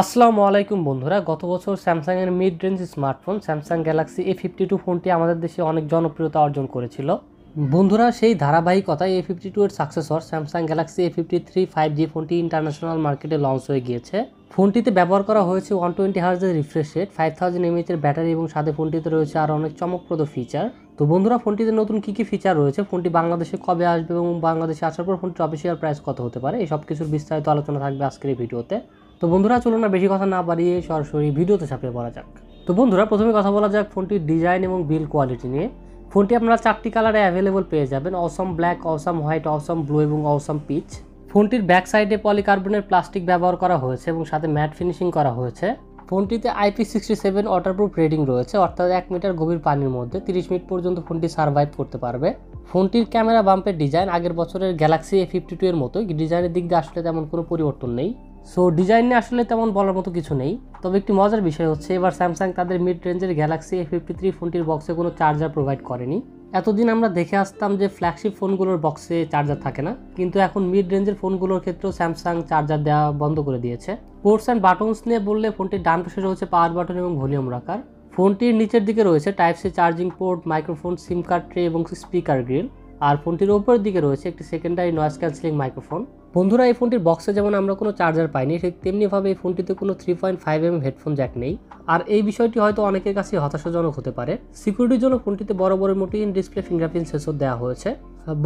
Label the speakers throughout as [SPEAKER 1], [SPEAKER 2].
[SPEAKER 1] আসসালামু আলাইকুম বন্ধুরা, গত বছর স্যামসাংয়ের mid range smartphone Samsung Galaxy A52 ফোনটি আমাদের দেশে অনেক জনপ্রিয়তা অর্জন করেছিল। বন্ধুরা, সেই ধারাবাহিকতায় A52 এর successor Samsung Galaxy A53 5G ফোনটি ইন্টারন্যাশনাল মার্কেটে লঞ্চ হয়ে গিয়েছে। ফোনটিতে ব্যবহার করা হয়েছে 120 হার্জের রিফ্রেশ রেট, 5000 mAh এর ব্যাটারি এবং সাথে ফোনটিতে রয়েছে আরও অনেক চমকপ্রদ ফিচার। তো বন্ধুরা, ফোনটিতে নতুন কী ফিচার রয়েছে, ফোনটি বাংলাদেশে কবে আসবে এবং বাংলাদেশে আসার পর ফোনটির অফিসিয়াল প্রাইস কত হতে পারে, এই সব কিছুর বিস্তারিত আলোচনা থাকবে আজকের এই ভিডিওতে। তো বন্ধুরা, চলুন না বেশি কথা না বাড়িয়ে সরাসরি ভিডিওতে ঝাঁপিয়ে পড়া যাক। তো বন্ধুরা, প্রথমে কথা বলা যাক ফোনটির ডিজাইন এবং বিল্ড কোয়ালিটি নিয়ে। ফোনটি আপনারা 4টি কালারে অ্যাভেলেবল পেয়ে যাবেন: অসম ব্ল্যাক, অসম হোয়াইট, অসম ব্লু এবং অসম পিচ। ফোনটির ব্যাক সাইডে পলিকার্বনের প্লাস্টিক ব্যবহার করা হয়েছে এবং সাথে ম্যাট ফিনিশিং করা হয়েছে। ফোনটিতে IP67 ওয়াটারপ্রুফ রেটিং রয়েছে, অর্থাৎ 1 মিটার গভীর পানির মধ্যে 30 মিনিট পর্যন্ত ফোনটি সার্ভাইভ করতে পারবে। ফোনটির ক্যামেরা বাম্পের ডিজাইন আগের বছরের গ্যালাক্সি A52 এর মতোই, ডিজাইনের দিক দিয়ে আসলে তেমন কোনো পরিবর্তন নেই। সো ডিজাইন নিয়ে আসলে তেমন বলার মতো কিছু নেই। তবে একটি মজার বিষয় হচ্ছে, এবার স্যামসাং তাদের মিড রেঞ্জের গ্যালাক্সি A53 ফোনটির বক্সে কোনো চার্জার প্রোভাইড করেনি। এতদিন আমরা দেখে আসতাম যে ফ্ল্যাগশিপ ফোনগুলোর বক্সে চার্জার থাকে না, কিন্তু এখন মিড রেঞ্জের ফোনগুলোর ক্ষেত্রেও স্যামসাং চার্জার দেওয়া বন্ধ করে দিয়েছে। পোর্টস অ্যান্ড বাটনস নিয়ে বললে ফোনটির ডান পাশে রয়েছে পাওয়ার বাটন এবং ভলিউম রাখার। ফোনটির নিচের দিকে রয়েছে type C charging port, microphone, SIM card tray এবং স্পিকার গ্রিল। আর ফোনটির ওপরের দিকে রয়েছে একটি সেকেন্ডারি নয়েজ ক্যান্সেলিং মাইক্রোফোন। বন্ধুরা, এই ফোনটির বক্সে যেমন আমরা কোনো চার্জার পাইনি, ঠিক তেমনিভাবে এই ফোনটিতে কোনো 3.5mm হেডফোন জ্যাক নেই। আর এই বিষয়টি হয়তো অনেকের কাছে হতাশাজনক হতে পারে। সিকিউরিটির জন্য ফোনটিতে বড় মোটি ইন ডিসপ্লে ফিঙ্গারপ্রিন্ট সেন্সর দেওয়া হয়েছে।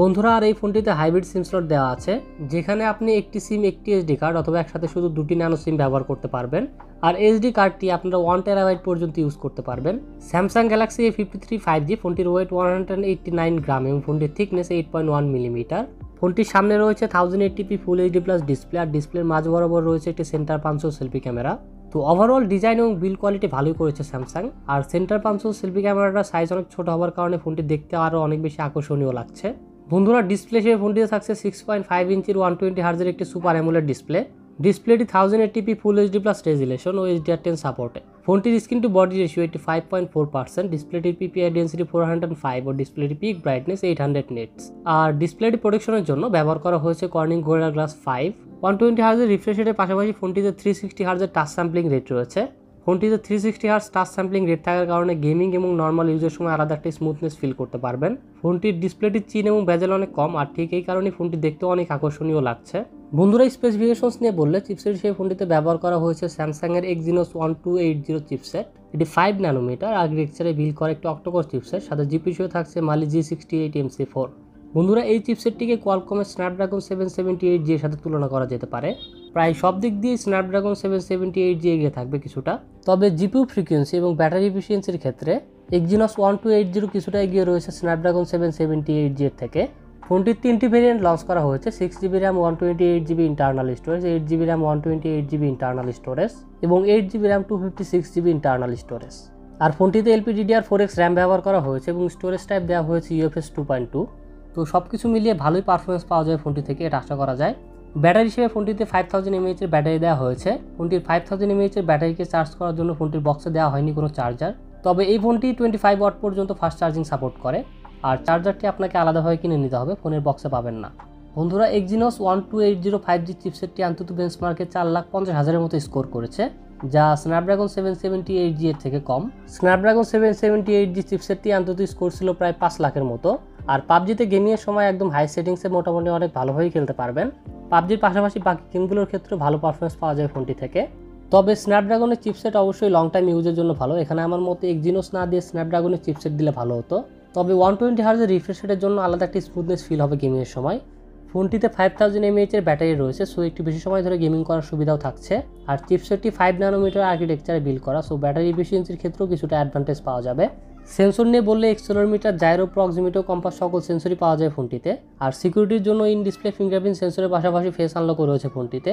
[SPEAKER 1] বন্ধুরা, আর এই ফোনটিতে হাইব্রিড সিম স্লট দেওয়া আছে, যেখানে আপনি একটি সিম, একটি SD কার্ড অথবা একসাথে শুধু 2টি ন্যানো সিম ব্যবহার করতে পারবেন। আর SD কার্ডটি আপনারা 1 টেরাবাইট পর্যন্ত ইউজ করতে পারবেন। স্যামসাং গ্যালাক্সি A53 5G ফোনটির ওয়েট 189 গ্রাম এবং ফোনটির থিকনেস 8.1 মিলিমিটার। ফোনটির সামনে রয়েছে 1080p ফুল HD+ ডিসপ্লে, আর ডিসপ্লের মাঝ বরাবর রয়েছে একটি সেন্টার পাঞ্চল সেলফি ক্যামেরা। তো ওভারঅল ডিজাইন এবং বিল্ড কোয়ালিটি ভালোই করেছে স্যামসাং। আর সেন্টার পাঞ্চল সেলফি ক্যামেরাটার সাইজ অনেক ছোট হওয়ার কারণে ফোনটি দেখতে আরও অনেক বেশি আকর্ষণীয় লাগছে। বন্ধুরা, ডিসপ্লে হিসেবে ফোনটিতে থাকছে 6.5 ইঞ্চির 120 হার্জের একটি সুপার অ্যামোলেড ডিসপ্লে। ডিসপ্লেটি 1080p ফুল HD+ রেজুলেশন ও HDR10 সাপোর্টে। ফোনটির স্ক্রিন টু বডি রেশিও 85.4%, ডিসপ্লেটির PPI ডেন্সিটি 405 ও ডিসপ্লেটির পিক ব্রাইটনেস 800 নিটস। আর ডিসপ্লেটি প্রোটেকশনের জন্য ব্যবহার করা হয়েছে কর্নিং গোরিলা গ্লাস 5। 120 হার্জের রিফ্রেশ রেটের পাশাপাশি ফোনটিতে 360 হার্জের টাচ স্যাম্পলিং রেট রয়েছে। ফোনটিতে 360 হার্জ টাচ স্যাম্পলিং রেট থাকার কারণে গেমিং এবং নর্মাল ইউজের সময় আলাদা একটা স্মুথনেস ফিল করতে পারবেন। ফোনটির ডিসপ্লেটির চিন এবং বেজেল অনেক কম, আর ঠিক এই কারণে ফোনটি দেখতেও অনেক আকর্ষণীয় লাগছে। বন্ধুরা, স্পেসিফিকেশনস নিয়ে বললে চিপসেট সেই ফোনটিতে ব্যবহার করা হয়েছে স্যামসাংয়ের Exynos 1280 চিপসেট। এটি 5 ন্যানোমিটার আর্কিটেকচারে বিল্ড করা একটি অক্টোকোর চিপসেট, সাথে জিপি হিসেবে থাকছে Mali G68 MC4। বন্ধুরা, এই চিপসেটটিকে কোয়ালকমের স্ন্যাপড্রাগন 778G এর সাথে তুলনা করা যেতে পারে। প্রায় সব দিক দিয়ে স্ন্যাপড্রাগন 778G এগিয়ে থাকবে কিছুটা, তবে জিপিইউ ফ্রিকোয়েন্সি এবং ব্যাটারি এফিসিয়েন্সির ক্ষেত্রে Exynos 1280 কিছুটা এগিয়ে রয়েছে স্ন্যাপড্রাগন 778G এর থেকে। ফোনটির 3টি ভেরিয়েন্ট লঞ্চ করা হয়েছে: 6GB RAM 128GB internal storage, 8GB RAM 128GB internal storage এবং 8GB RAM 256GB internal storage. আর ফোনটিতে LPDDR4X RAM ব্যবহার করা হয়েছে এবং স্টোরেজ টাইপ দেওয়া হয়েছে UFS 2.2। তো সব কিছু মিলিয়ে ভালোই পারফরমেন্স পাওয়া যায় ফোনটি থেকে, এটা আশা করা যায়। ব্যাটারি হিসেবে ফোনটিতে 5000 mAh এর ব্যাটারি দেওয়া হয়েছে। ফোনটির 5000 mAh এর ব্যাটারিকে চার্জ করার জন্য ফোনটির বক্সে দেওয়া হয়নি কোনো চার্জার, তবে এই ফোনটি 25 ওয়াট পর্যন্ত ফাস্ট চার্জিং সাপোর্ট করে। আর চার্জারটি আপনাকে আলাদাভাবে কিনে নিতে হবে, ফোনের বক্সে পাবেন না। বন্ধুরা, Exynos 1280 5G চিপসেটটি অন্তত বেঞ্চমার্কে 4,50,000-এর মতো স্কোর করেছে, যা স্ন্যাপড্রাগন 778G এর থেকে কম। স্ন্যাপড্রাগন 778G চিপসেটটি অন্তত স্কোর ছিল প্রায় 5 লাখের মতো। আর পাবজিতে গেমিংয়ের সময় একদম হাই সেটিংসে মোটামুটি অনেক ভালোভাবেই খেলতে পারবেন। পাবজির পাশাপাশি বাকি গেমগুলোর ক্ষেত্রে ভালো পারফরমেন্স পাওয়া যায় ফোনটি থেকে। তবে স্ন্যাপড্রাগনের চিপসেট অবশ্যই লং টাইম ইউজের জন্য ভালো। এখানে আমার মতে Exynos না দিয়ে স্ন্যাপড্রাগনের চিপসেট দিলে ভালো হতো। তবে 120 হার্জের রিফ্রেশ রেটের জন্য আলাদা একটি স্মুথনেস ফিল হবে গেমিংয়ের সময়। ফোনটিতে 5000 mAh এর ব্যাটারি রয়েছে, সো একটু বেশি সময় ধরে গেমিং করার সুবিধাও থাকছে। আর চিপসেটটি 5 ন্যানোমিটার আর্কিটেকচারে বিল্ড করা, সো ব্যাটারি এফিসিয়েন্সির ক্ষেত্রেও কিছুটা অ্যাডভান্টেজ পাওয়া যাবে। সেন্সর নিয়ে বললে অ্যাক্সেলেরোমিটার, জাইরো, প্রক্সিমিটো, কম্পাস সকল সেন্সরই পাওয়া যায় ফোনটিতে। আর সিকিউরিটির জন্য ইন ডিসপ্লে ফিঙ্গারপ্রিন্ট সেন্সরের পাশাপাশি ফেস আনলকও রয়েছে ফোনটিতে।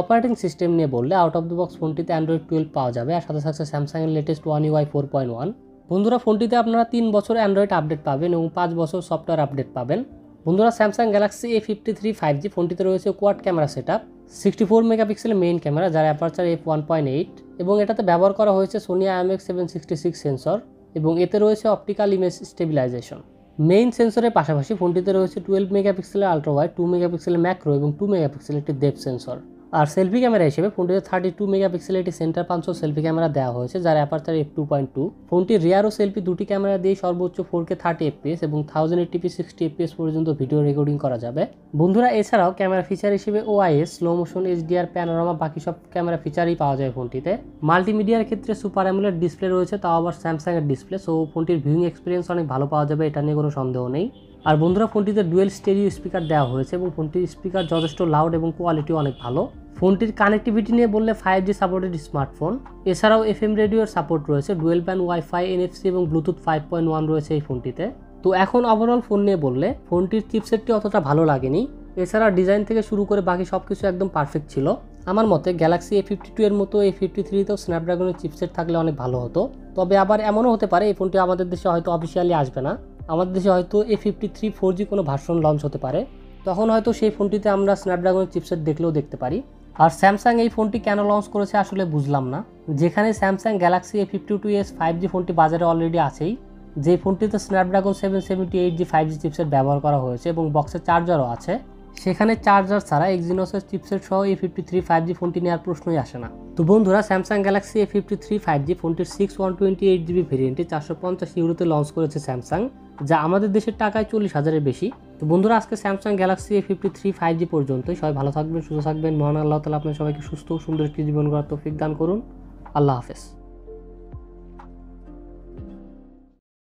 [SPEAKER 1] অপারেটিং সিস্টেম নিয়ে বললে আউট অফ দ্য বক্স ফোনটিতে Android 12 পাওয়া যাবে, আর সাথে থাকছে স্যামসাংয়ের লেটেস্ট One UI 4.1। বন্ধুরা, ফোনটিতে আপনারা 3 বছর অ্যান্ড্রয়েড আপডেট পাবেন এবং 5 বছর সফটওয়্যার আপডেট পাবেন। বন্ধুরা, স্যামসাং গ্যালাক্সি A53 5G ফোনটিতে রয়েছে কোয়াড ক্যামেরা সেটআপ, 64 মেগাপিক্সেলের মেইন ক্যামেরা যার অ্যাপারচার f1.8 এবং এটাতে ব্যবহার করা হয়েছে সোনি IMX 766 সেন্সর এবং এতে রয়েছে অপটিক্যাল ইমেজ স্টেবিলাইজেশন। মেইন সেন্সরের পাশাপাশি ফোনটিতে রয়েছে 12 মেগাপিক্সেলের আলট্রা ওয়াইড, 2 মেগাপিক্সেলের ম্যাক্রো এবং 2 মেগাপিক্সেলের একটি ডেপথ সেন্সর। আর সেলফি ক্যামেরা হিসেবে ফোনটিতে 32 মেগাপিক্সেল একটি সেন্টার পাঞ্চ সেলফি ক্যামেরা দেওয়া হয়েছে, যার অ্যাপারচার f2.2। ফোনটির রিয়ার ও সেলফি দুটি ক্যামেরা দিয়ে সর্বোচ্চ 4K 30 fps এবং 1080p 60 fps পর্যন্ত ভিডিও রেকর্ডিং করা যাবে। বন্ধুরা এছাড়াও ক্যামেরা ফিচার হিসেবে OIS, slow motion, HDR, panorama, বাকি সব ক্যামেরা ফিচারই পাওয়া যায় ফোনটিতে। মাল্টিমিডিয়ার ক্ষেত্রে সুপার অ্যামোলেড ডিসপ্লে রয়েছে, তাও আবার স্যামসাং এর ডিসপ্লে, সো ফোনটির ভিউইং এক্সপিরিয়েন্স অনেক ভালো পাওয়া যাবে, এটা নিয়ে কোনো সন্দেহ নেই। আর বন্ধুরা ফোনটিতে ডুয়েল স্টেরিও স্পিকার দেওয়া হয়েছে এবং ফোনটির স্পিকার যথেষ্ট লাউড এবং কোয়ালিটি অনেক ভালো। ফোনটির কানেক্টিভিটি নিয়ে বললে 5G সাপোর্টেড স্মার্টফোন, এছাড়াও FM রেডিওর সাপোর্ট রয়েছে, ডুয়েল ব্যান্ড ওয়াইফাই, NFC এবং ব্লুটুথ 5.1 রয়েছে এই ফোনটিতে। তো এখন ওভারঅল ফোন নিয়ে বললে ফোনটির চিপসেটটি অতটা ভালো লাগেনি, এছাড়া ডিজাইন থেকে শুরু করে বাকি সব কিছু একদম পারফেক্ট ছিল। আমার মতে গ্যালাক্সি A52 এর মতো A53তেও স্ন্যাপড্রাগনের চিপসেট থাকলে অনেক ভালো হতো। তবে আবার এমনও হতে পারে এই ফোনটি আমাদের দেশে হয়তো অফিসিয়ালি আসবে না, আমাদের দেশে হয়তো A53 4G কোনো ভার্সন লঞ্চ হতে পারে, তখন হয়তো সেই ফোনটিতে আমরা স্ন্যাপড্রাগনের চিপসেট দেখলেও দেখতে পারি। আর স্যামসাং এই ফোনটি কেন লঞ্চ করেছে আসলে বুঝলাম না, যেখানে স্যামসাং গ্যালাক্সি A52s 5G ফোনটি বাজারে অলরেডি আছেই, যে ফোনটিতে স্ন্যাপড্রাগন 778G 5G চিপসেট ব্যবহার করা হয়েছে এবং বক্সে চার্জারও আছে, সেখানে চার্জার ছাড়া এক্সিনোসের চিপসেট সহ A53 5G ফোনটি নেওয়ার প্রশ্নই আসে না। তো বন্ধুরা স্যামসাং গ্যালাক্সি A53 5G ফোনটির 6128GB ভেরিয়েন্টে 450 ইউরোতে লঞ্চ করেছে স্যামসাং, যা আমাদের দেশের টাকায় 40,000-এর বেশি। তো বন্ধুরা আজকে স্যামসাং গ্যালাক্সি A53 5G পর্যন্তই। সবাই ভালো থাকবেন, সুস্থ থাকবেন। মহান আল্লাহ তাআলা আপনাদের সবাইকে সুস্থ ও সুন্দর একটি জীবন গড়ার তৌফিক দান করুন। আল্লাহ হাফেজ।